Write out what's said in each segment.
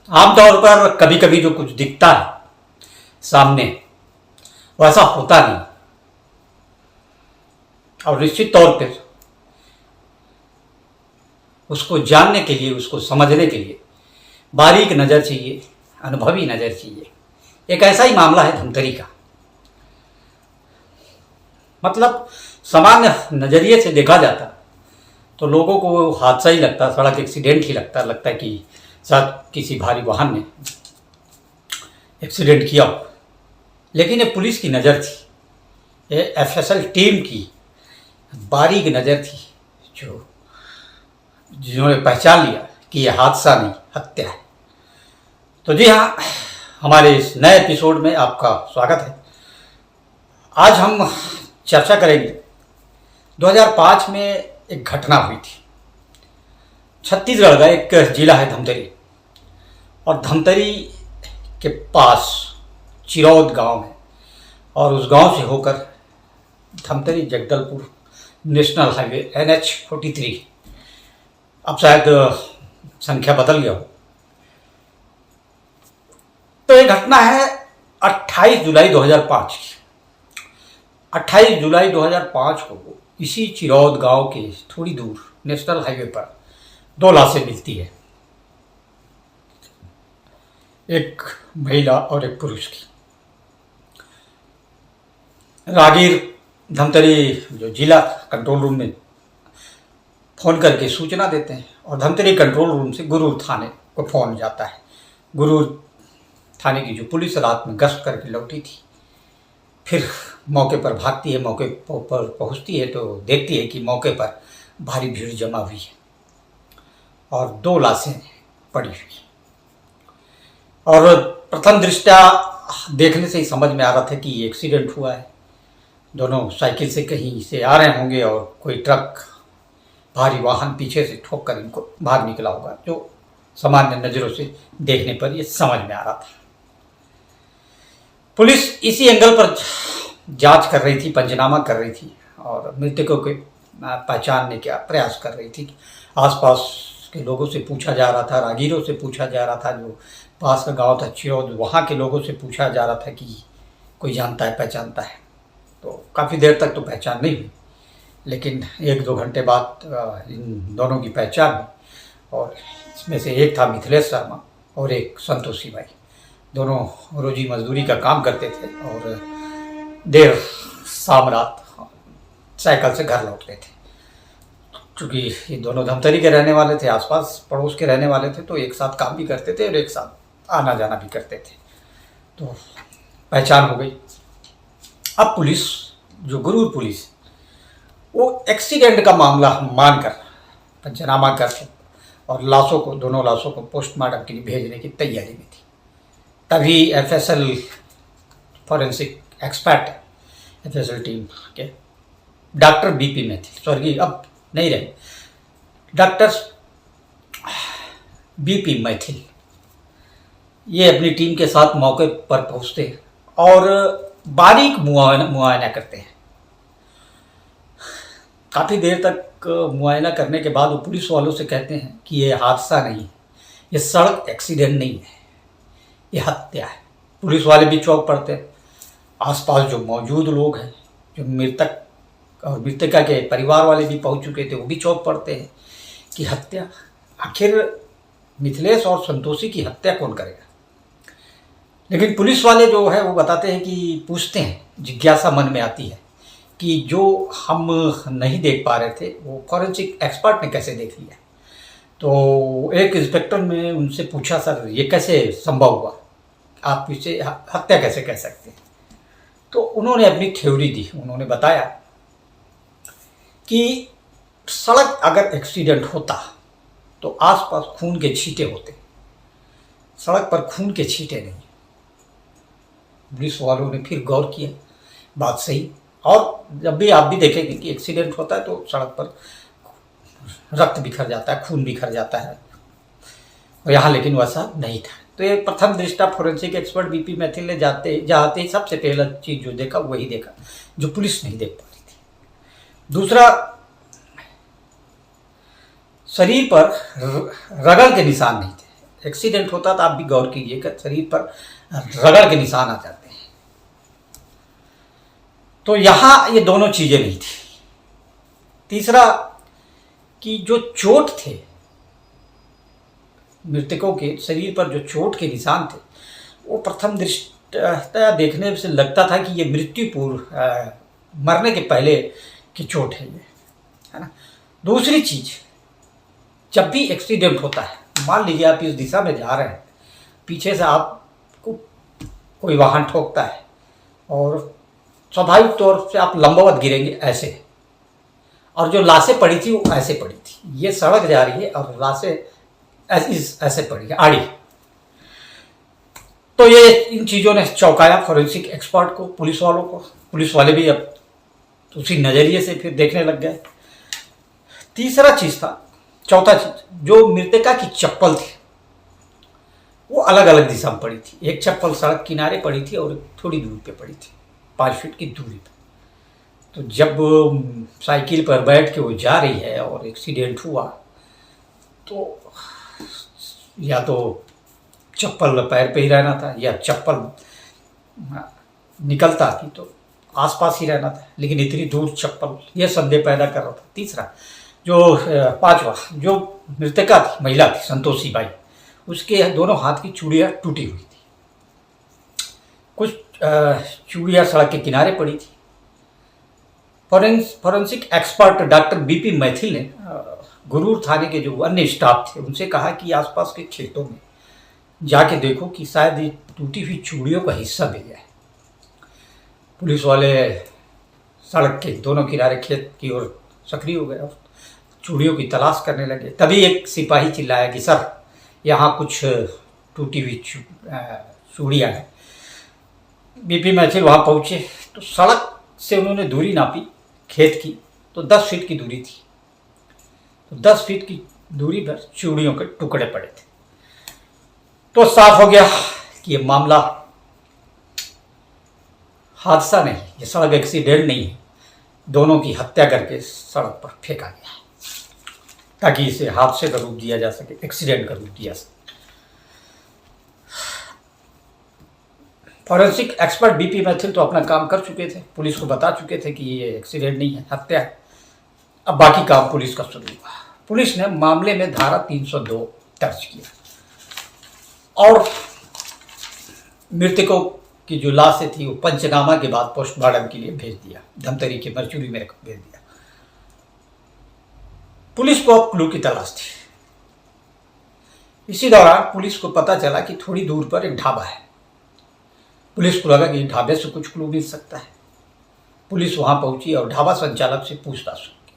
आमतौर पर कभी कभी जो कुछ दिखता है सामने वैसा होता नहीं, और निश्चित तौर पर उसको जानने के लिए, उसको समझने के लिए बारीक नज़र चाहिए, अनुभवी नज़र चाहिए। एक ऐसा ही मामला है धमतरी का। मतलब सामान्य नज़रिए से देखा जाता तो लोगों को वो हादसा ही लगता, सड़क एक्सीडेंट ही लगता है कि शायद किसी भारी वाहन ने एक्सीडेंट किया हो। लेकिन ये पुलिस की नज़र थी, ये एफएसएल टीम की बारीक नज़र थी, जिन्होंने पहचान लिया कि यह हादसा नहीं, हत्या है। तो जी हाँ, हमारे इस नए एपिसोड में आपका स्वागत है। आज हम चर्चा करेंगे 2005 में एक घटना हुई थी। छत्तीसगढ़ का एक जिला है धमतरी, और धमतरी के पास चिरौद गांव है, और उस गांव से होकर Dhamtari Jagdalpur national highway NH-43, अब शायद संख्या बदल गया हो। तो ये घटना है 28 जुलाई 2005 की। 28 जुलाई 2005 को इसी चिरौद गांव के थोड़ी दूर नेशनल हाईवे पर दो लाशें मिलती है, एक महिला और एक पुरुष की। रागीर धमतरी जो जिला कंट्रोल रूम में फ़ोन करके सूचना देते हैं, और धमतरी कंट्रोल रूम से गुरूर थाने को फ़ोन जाता है। गुरूर थाने की जो पुलिस रात में गश्त करके लौटी थी, फिर मौके पर भागती है। मौके पर पहुंचती है तो देखती है कि मौके पर भारी भीड़ जमा हुई है और दो लाशें पड़ी हुई। और प्रथम दृष्टया देखने से ही समझ में आ रहा था कि ये एक्सीडेंट हुआ है। दोनों साइकिल से कहीं से आ रहे होंगे और कोई ट्रक, भारी वाहन पीछे से ठोक कर इनको बाहर निकला होगा, जो सामान्य नज़रों से देखने पर ये समझ में आ रहा था। पुलिस इसी एंगल पर जांच कर रही थी, पंचनामा कर रही थी, और मृतकों के पहचानने का प्रयास कर रही थी। आसपास के लोगों से पूछा जा रहा था, रागीरों से पूछा जा रहा था, जो पास का गांव था चिरौद, वहाँ के लोगों से पूछा जा रहा था कि कोई जानता है, पहचानता है। तो काफ़ी देर तक तो पहचान नहीं हुई, लेकिन 1-2 घंटे बाद इन दोनों की पहचान हुई, और इसमें से एक था मिथिलेश शर्मा और एक संतोषी भाई। दोनों रोजी मजदूरी का काम करते थे और देर शाम रात साइकिल से घर लौटते थे। क्योंकि ये दोनों धमतरी के रहने वाले थे, आसपास पड़ोस के रहने वाले थे, तो एक साथ काम भी करते थे और एक साथ आना जाना भी करते थे। तो पहचान हो गई। अब पुलिस, जो गुरूर पुलिस, वो एक्सीडेंट का मामला मानकर पंचनामा कर और दोनों लाशों को पोस्टमार्टम के लिए भेजने की तैयारी में थी। तभी FSL forensic expert, FSL team के डॉक्टर बीपी मैथिल, स्वर्गीय अब नहीं रहे, डॉक्टर बीपी मैथिल, ये अपनी टीम के साथ मौके पर पहुंचते और बारीक मुआयना करते हैं। काफ़ी देर तक मुआयना करने के बाद वो पुलिस वालों से कहते हैं कि ये हादसा नहीं, ये सड़क एक्सीडेंट नहीं है, ये हत्या है। पुलिस वाले भी चौंक पड़ते हैं। आसपास जो मौजूद लोग हैं, जो मृतक और मृतका के परिवार वाले भी पहुंच चुके थे, वो भी चौंक पड़ते हैं कि हत्या, आखिर मिथिलेश और संतोषी की हत्या कौन करेगा। लेकिन पुलिस वाले जो है वो बताते हैं कि पूछते हैं, जिज्ञासा मन में आती है कि जो हम नहीं देख पा रहे थे वो फॉरेंसिक एक्सपर्ट ने कैसे देख लिया। तो एक इंस्पेक्टर ने उनसे पूछा, सर ये कैसे संभव हुआ, आप इसे हत्या कैसे कह सकते हैं। तो उन्होंने अपनी थ्योरी दी। उन्होंने बताया कि सड़क अगर एक्सीडेंट होता तो आसपास खून के छींटे होते, सड़क पर खून के छींटे नहीं। पुलिस वालों ने फिर गौर किया, बात सही। और जब भी आप भी देखेंगे कि एक्सीडेंट होता है तो सड़क पर रक्त बिखर जाता है, खून बिखर जाता है, और यहाँ लेकिन वैसा नहीं था। तो ये प्रथम दृष्टा फोरेंसिक एक्सपर्ट बीपी मैथिल ने जाते ही सबसे पहला चीज़ जो देखा वही देखा जो पुलिस नहीं देख पा रही थी। दूसरा, शरीर पर रगड़ के निशान नहीं थे, एक्सीडेंट होता तो आप भी गौर कीजिएगा, शरीर पर रगड़ के निशान आ जाते हैं। तो यहाँ ये दोनों चीज़ें नहीं थी। तीसरा कि जो चोट थे, मृतकों के शरीर पर जो चोट के निशान थे, वो प्रथम दृष्टया देखने से लगता था कि ये मृत्यु पूर्व, मरने के पहले की चोट है ये, है ना। दूसरी चीज, जब भी एक्सीडेंट होता है, मान लीजिए आप इस दिशा में जा रहे हैं, पीछे से आपको कोई वाहन ठोकता है और स्वाभाविक तौर से आप लंबवत गिरेंगे ऐसे, और जो लाशें पड़ी थी वो ऐसे पड़ी थी। ये सड़क जा रही है और लाशें ऐसे पड़ी है आड़ी। तो ये इन चीज़ों ने चौंकाया फॉरेंसिक एक्सपर्ट को, पुलिस वालों को। पुलिस वाले भी अब उसी नज़रिए से फिर देखने लग गए। तीसरा चीज़ था, चौथा चीज़, जो मृतका की चप्पल थी वो अलग अलग दिशा में पड़ी थी। एक चप्पल सड़क किनारे पड़ी थी और थोड़ी दूर पे पड़ी थी, 5 फीट की दूरी पर। तो जब साइकिल पर बैठ के वो जा रही है और एक्सीडेंट हुआ, तो या तो चप्पल पैर पे ही रहना था या चप्पल निकलता थी तो आसपास ही रहना था, लेकिन इतनी दूर चप्पल, यह संदेह पैदा कर रहा था। तीसरा, जो पांचवा, जो मृतका थी, महिला थी संतोषी बाई, उसके दोनों हाथ की चूड़ियाँ टूटी हुई थी। कुछ चूड़ियाँ सड़क के किनारे पड़ी थी। Forensic expert doctor BP Maithil ने गुरूर थाने के जो अन्य स्टाफ थे उनसे कहा कि आसपास के खेतों में जाके देखो कि शायद ये टूटी हुई चूड़ियों का हिस्सा मिल जाए। पुलिस वाले सड़क के दोनों किनारे खेत की ओर सक्रिय हो गए और चूड़ियों की तलाश करने लगे। तभी एक सिपाही चिल्लाया कि सर, यहाँ कुछ टूटी हुई चूड़ियाँ हैं। बीपी मैथिल वहाँ पहुँचे तो सड़क से उन्होंने दूरी नापी खेत की, तो 10 फीट की दूरी थी। तो 10 फीट की दूरी पर चूड़ियों के टुकड़े पड़े थे। तो साफ हो गया कि ये मामला हादसा नहीं, ये सड़क एक्सीडेंट नहीं है, दोनों की हत्या करके सड़क पर फेंका गया है ताकि इसे हादसे का रूप दिया जा सके, एक्सीडेंट का रूप दिया सके। फॉरेंसिक एक्सपर्ट बीपी मैथिल तो अपना काम कर चुके थे, पुलिस को बता चुके थे कि ये एक्सीडेंट नहीं है, हत्या है। अब बाकी काम पुलिस का शुरू हुआ। पुलिस ने मामले में धारा 302 दर्ज किया और मृतकों की जो लाशें थी वो पंचनामा के बाद पोस्टमार्टम के लिए भेज दिया, धमतरी के मरचूरी में भेज दिया। पुलिस को अब क्लू की तलाश थी। इसी दौरान पुलिस को पता चला कि थोड़ी दूर पर एक ढाबा है। पुलिस को लगा कि ढाबे से कुछ क्लू मिल सकता है। पुलिस वहां पहुंची और ढाबा संचालक से पूछताछ की।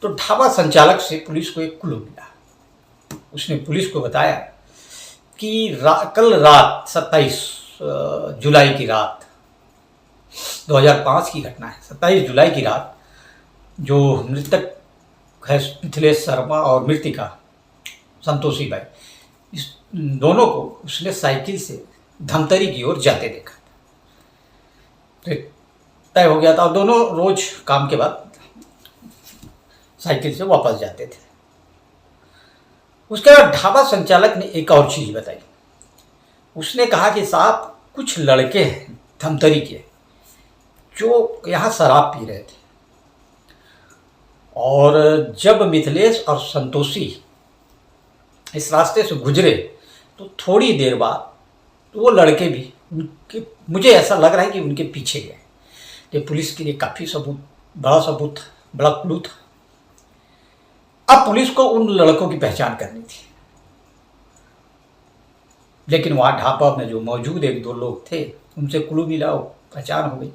तो ढाबा संचालक से पुलिस को एक क्लू मिला। उसने पुलिस को बताया कि कल रात 27 जुलाई की रात 2005 की घटना है। 27 जुलाई की रात जो मृतक है मिथिलेश शर्मा और मृतिका संतोषी बाई, इस दोनों को उसने साइकिल से धमतरी की ओर जाते देखा। तो तय हो गया था और दोनों रोज काम के बाद साइकिल से वापस जाते थे। उसके बाद ढाबा संचालक ने एक और चीज बताई। उसने कहा कि साहब, कुछ लड़के हैं धमतरी के जो यहाँ शराब पी रहे थे और जब मिथिलेश और संतोषी इस रास्ते से गुजरे तो थोड़ी देर बाद वो लड़के भी उनके, मुझे ऐसा लग रहा है कि उनके पीछे गए। ये पुलिस के लिए काफ़ी बड़ा सबूत था, बड़ा क्लू था। अब पुलिस को उन लड़कों की पहचान करनी थी, लेकिन वहाँ ढाबा में जो मौजूद 1-2 लोग थे उनसे क्लू मिला, वो पहचान हो गई।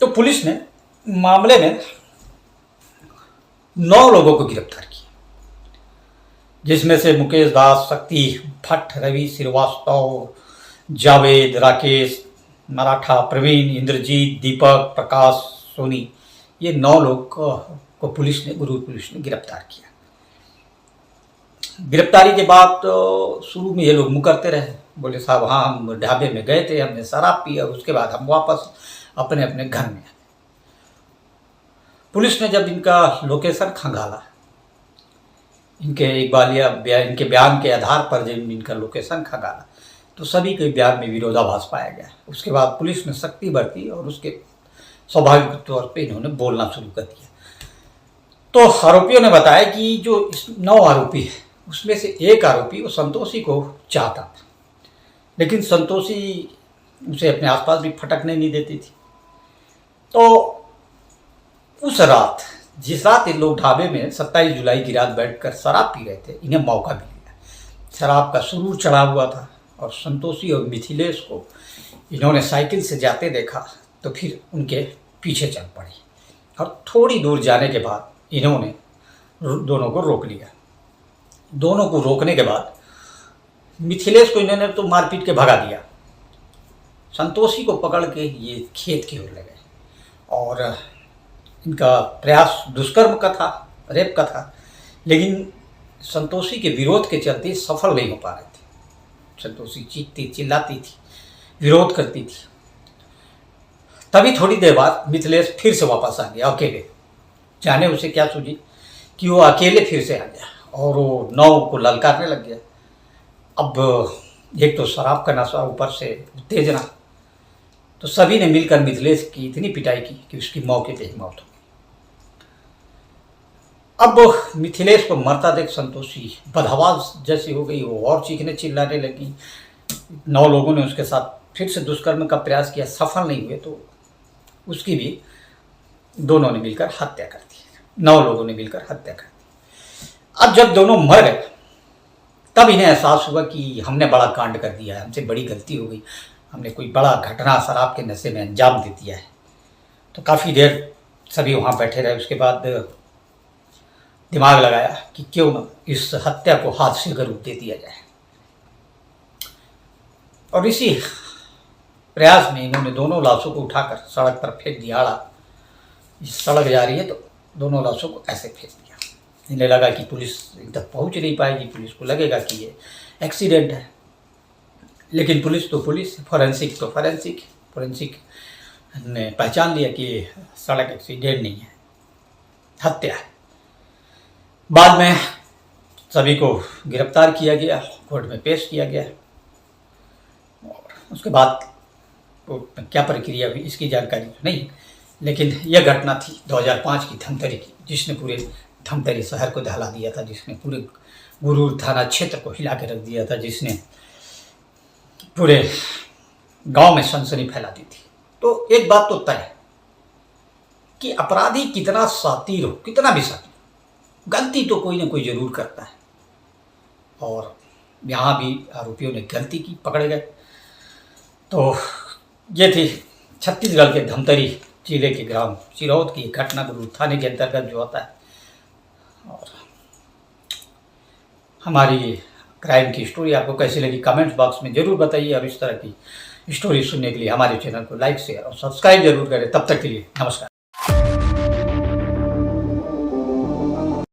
तो पुलिस ने मामले में 9 लोगों को गिरफ्तार किया, जिसमें से मुकेश दास, शक्ति भट्ट, रवि श्रीवास्तव, जावेद, राकेश मराठा, प्रवीण, इंद्रजीत, दीपक, प्रकाश, सोनी, ये 9 लोग को पुलिस ने गिरफ्तार किया। गिरफ्तारी के बाद तो शुरू में ये लोग मुकरते रहे, बोले साहब हाँ हम ढाबे में गए थे, हमने शराब पी और उसके बाद हम वापस अपने अपने घर में आए। पुलिस ने जब इनका लोकेशन खंगाला इनके इकबालिया इनके बयान के आधार पर जब इनका लोकेशन खंगाला तो सभी के बयान में विरोधाभास पाया गया। उसके बाद पुलिस ने सख्ती बरती और उसके स्वाभाविक तौर पे इन्होंने बोलना शुरू कर दिया। तो आरोपियों ने बताया कि जो इस 9 आरोपी है उसमें से एक आरोपी वो संतोषी को चाहता था, लेकिन संतोषी उसे अपने आसपास भी फटकने नहीं देती थी। तो उस रात, जिस रात इन लोग ढाबे में 27 जुलाई की रात बैठकर शराब पी रहे थे, इन्हें मौका मिल गया। शराब का सुरूर चढ़ा हुआ था और संतोषी और मिथिलेश को इन्होंने साइकिल से जाते देखा तो फिर उनके पीछे चल पड़ी और थोड़ी दूर जाने के बाद इन्होंने दोनों को रोक लिया। दोनों को रोकने के बाद मिथिलेश को इन्होंने तो मारपीट के भगा दिया। संतोषी को पकड़ के ये खेत की ओर ले गए और इनका प्रयास दुष्कर्म का था, रेप का था, लेकिन संतोषी के विरोध के चलते सफल नहीं हो पा रहे थे। संतोषी चीखती चिल्लाती थी, विरोध करती थी। तभी थोड़ी देर बाद मिथिलेश फिर से वापस आ गया अकेले। जाने उसे क्या सूझी कि वो अकेले फिर से आ गया और वो 9 को ललकारने लग गया। अब एक तो शराब का नशा, ऊपर से उत्तेजना, तो सभी ने मिलकर मिथिलेश की इतनी पिटाई की कि उसकी मौके पे ही मौत हो गई। अब मिथिलेश को मरता देख संतोषी बदहवास जैसी हो गई, वो और चीखने चिल्लाने लगी। 9 लोगों ने उसके साथ फिर से दुष्कर्म का प्रयास किया, सफल नहीं हुए तो उसकी भी दोनों ने मिलकर हत्या कर दी। 9 लोगों ने मिलकर हत्या कर दी। अब जब दोनों मर गए तब इन्हें एहसास हुआ कि हमने बड़ा कांड कर दिया है, हमसे बड़ी गलती हो गई, हमने कोई बड़ा घटना शराब के नशे में अंजाम दे दिया है। तो काफ़ी देर सभी वहाँ बैठे रहे। उसके बाद दिमाग लगाया कि क्यों न इस हत्या को हादसे का रूप दे दिया जाए, और इसी प्रयास में इन्होंने दोनों लाशों को उठाकर सड़क पर फेंक दिया। सड़क जा रही है तो दोनों लाशों को ऐसे फेंक दिया। इन्हें लगा कि पुलिस इन तक पहुँच नहीं पाएगी, पुलिस को लगेगा कि ये एक्सीडेंट है, लेकिन पुलिस तो पुलिस, फॉरेंसिक तो फॉरेंसिक ने पहचान लिया कि सड़क एक्सीडेंट नहीं है, हत्या है। बाद में सभी को गिरफ्तार किया गया, कोर्ट में पेश किया गया और उसके बाद तो क्या प्रक्रिया हुई इसकी जानकारी तो नहीं, लेकिन यह घटना थी 2005 की धमतरी की, जिसने पूरे धमतरी शहर को दहला दिया था, जिसने पूरे गुरूर थाना क्षेत्र को हिला के रख दिया था, जिसने पूरे गांव में सनसनी फैला दी थी। तो एक बात तो तय है कि अपराधी कितना शातिर हो, कितना भी शातिर, गलती तो कोई ना कोई जरूर करता है, और यहाँ भी आरोपियों ने गलती की, पकड़े गए। तो ये थी छत्तीसगढ़ के धमतरी जिले के ग्राम चिरौत की घटना, गुरूर थाने के अंतर्गत जो आता है। और हमारी क्राइम की स्टोरी आपको कैसी लगी कमेंट बॉक्स में ज़रूर बताइए, और इस तरह की स्टोरी सुनने के लिए हमारे चैनल को लाइक शेयर और सब्सक्राइब जरूर करें। तब तक के लिए नमस्कार।